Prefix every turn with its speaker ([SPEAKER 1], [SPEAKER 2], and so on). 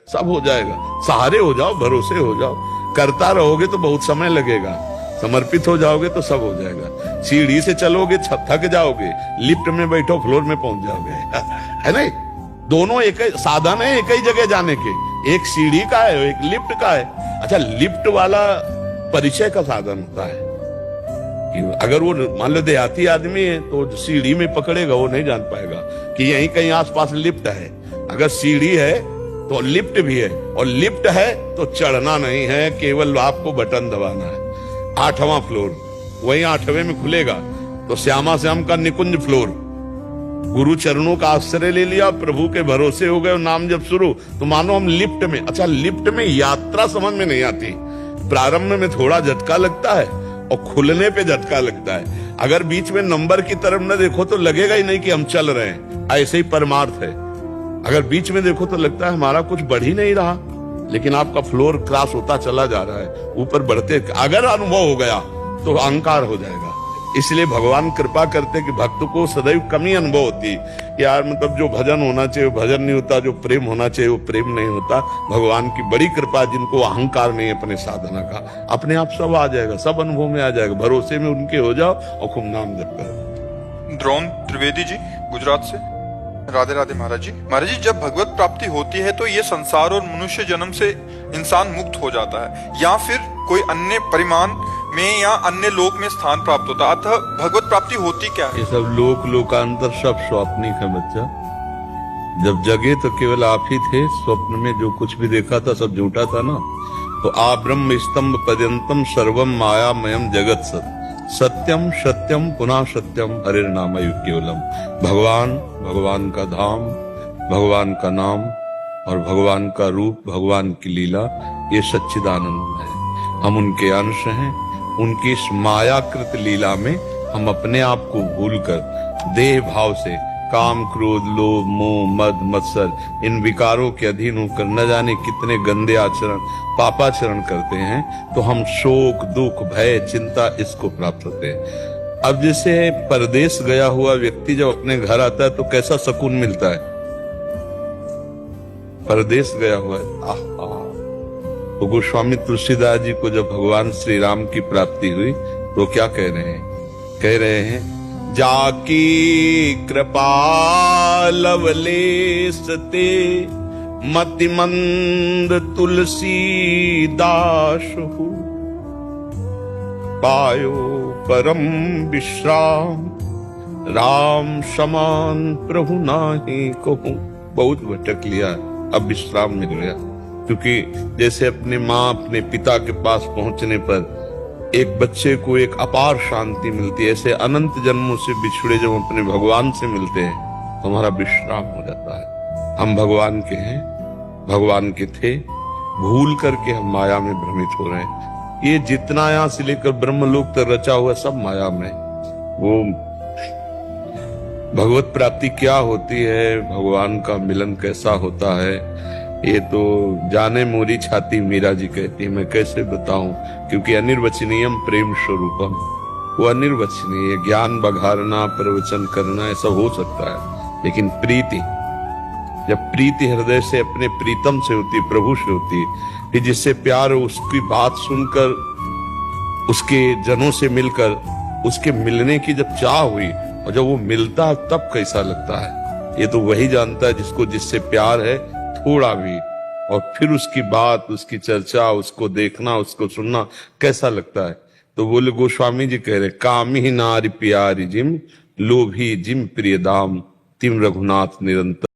[SPEAKER 1] सब हो जाएगा। सहारे हो जाओ, भरोसे हो जाओ, करता रहोगे तो बहुत समय लगेगा, समर्पित हो जाओगे तो सब हो जाएगा। सीढ़ी से चलोगे थक जाओगे, लिफ्ट में बैठो फ्लोर में पहुंच जाओगे है नहीं? दोनों एक ही साधन है, एक ही जगह जाने के। एक सीढ़ी का है, एक लिफ्ट का है। अच्छा, लिफ्ट वाला परिचय का साधन होता है कि अगर वो मान लो देहाती आदमी है तो सीढ़ी में पकड़ेगा, वो नहीं जान पाएगा कि यहीं कहीं आसपास लिफ्ट है। अगर सीढ़ी है तो लिफ्ट भी है, और लिफ्ट है तो चढ़ना नहीं है, केवल आपको बटन दबाना है। 8वां फ्लोर, वही 8वें में खुलेगा तो श्यामा श्याम का निकुंज फ्लोर। गुरु चरणों का आश्रय ले लिया, प्रभु के भरोसे हो गए और नाम जब शुरू, तो मानो हम लिफ्ट में। अच्छा, लिफ्ट में यात्रा समझ में नहीं आती। प्रारंभ में थोड़ा झटका लगता है और खुलने पे झटका लगता है। अगर बीच में नंबर की तरफ न देखो तो लगेगा ही नहीं कि हम चल रहे हैं। ऐसे ही परमार्थ है, अगर बीच में देखो तो लगता है हमारा कुछ बढ़ ही नहीं रहा, लेकिन आपका फ्लोर क्रॉस होता चला जा रहा है, ऊपर बढ़ते। अगर अनुभव हो गया तो अहंकार हो जाएगा। इसलिए भगवान कृपा करते कि भक्त को सदैव कमी अनुभव होती है। यार मतलब जो भजन होना चाहिए वो भजन नहीं होता, जो प्रेम होना चाहिए वो प्रेम नहीं होता। भगवान की बड़ी कृपा, जिनको अहंकार नहीं है अपने साधना का, अपने आप सब आ जाएगा, सब अनुभव में आ जाएगा। भरोसे में उनके हो जाओ और खूब नाम जप करो।
[SPEAKER 2] द्रोण त्रिवेदी जी गुजरात से, राधे राधे महाराज जी। महाराज जी, जब भगवत प्राप्ति होती है तो ये संसार और मनुष्य जन्म से इंसान मुक्त हो जाता है, या फिर कोई अन्य परिमाण में या अन्य लोक में स्थान प्राप्त होता है। अतः भगवत प्राप्ति होती क्या है?
[SPEAKER 1] ये सब लोक लोकांतर सब स्वप्निक है बच्चा। जब जगे तो केवल आप ही थे, स्वप्न में जो कुछ भी देखा था सब झूठा था ना। तो आ ब्रह्म स्तंभ पर्यंतम सर्वम मायामयम जगत सत सत्यम सत्यम पुनः सत्यम हरिर नाम केवलम। भगवान, भगवान का धाम, भगवान का नाम और भगवान का रूप, भगवान की लीला, ये सच्चिदानंद है। हम उनके अंश हैं। उनकी इस मायाकृत लीला में हम अपने आप को भूलकर देह भाव से काम, क्रोध, लोभ, मोह, मद, मत्सर, इन विकारों के अधीन होकर न जाने कितने गंदे आचरण, पापाचरण करते हैं, तो हम शोक, दुख, भय, चिंता इसको प्राप्त होते हैं। अब जैसे परदेश गया हुआ व्यक्ति जब अपने घर आता है तो कैसा सुकून मिलता है? परदेश गया हुआ है, तो गोस्वामी तुलसीदास जी को जब भगवान श्री राम की प्राप्ति हुई तो क्या कह रहे हैं? कह रहे हैं, जाकी कृपा लवलेश ते मति मंद तुलसी दास हूँ, पायो परम विश्राम राम समान प्रभु नाही कहूँ। बहुत भटक लिया, अब विश्राम मिल गया। क्योंकि जैसे अपने माँ, अपने पिता के पास पहुंचने पर एक बच्चे को एक अपार शांति मिलती है, ऐसे अनंत जन्मों से बिछड़े जब अपने भगवान से मिलते हैं तो हमारा विश्राम हो जाता है। हम भगवान के हैं, भगवान के थे, भूल करके हम माया में भ्रमित हो रहे हैं। ये जितना यहाँ से लेकर ब्रह्मलोक तक रचा हुआ सब माया में। वो भगवत प्राप्ति क्या होती है, भगवान का मिलन कैसा होता है, ये तो जाने मोरी छाती मीरा जी कहती है, मैं कैसे बताऊं? क्योंकि अनिर्वचनीयम प्रेम स्वरूपम, वो अनिर्वचनीय है। ज्ञान बघारना, प्रवचन करना ऐसा हो सकता है, लेकिन प्रीति, जब प्रीति हृदय से अपने प्रीतम से होती, प्रभु से होती, फिर जिससे प्यार, उसकी बात सुनकर, उसके जनों से मिलकर, उसके मिलने की जब चाह हुई और जब वो मिलता तब कैसा लगता है, ये तो वही जानता है जिसको जिससे प्यार है थोड़ा भी। और फिर उसकी बात, उसकी चर्चा, उसको देखना, उसको सुनना कैसा लगता है। तो बोले गोस्वामी जी कह रहे, कामी नारी प्यारी जिम, लोभी जिम प्रिय दाम, तिम रघुनाथ निरंतर।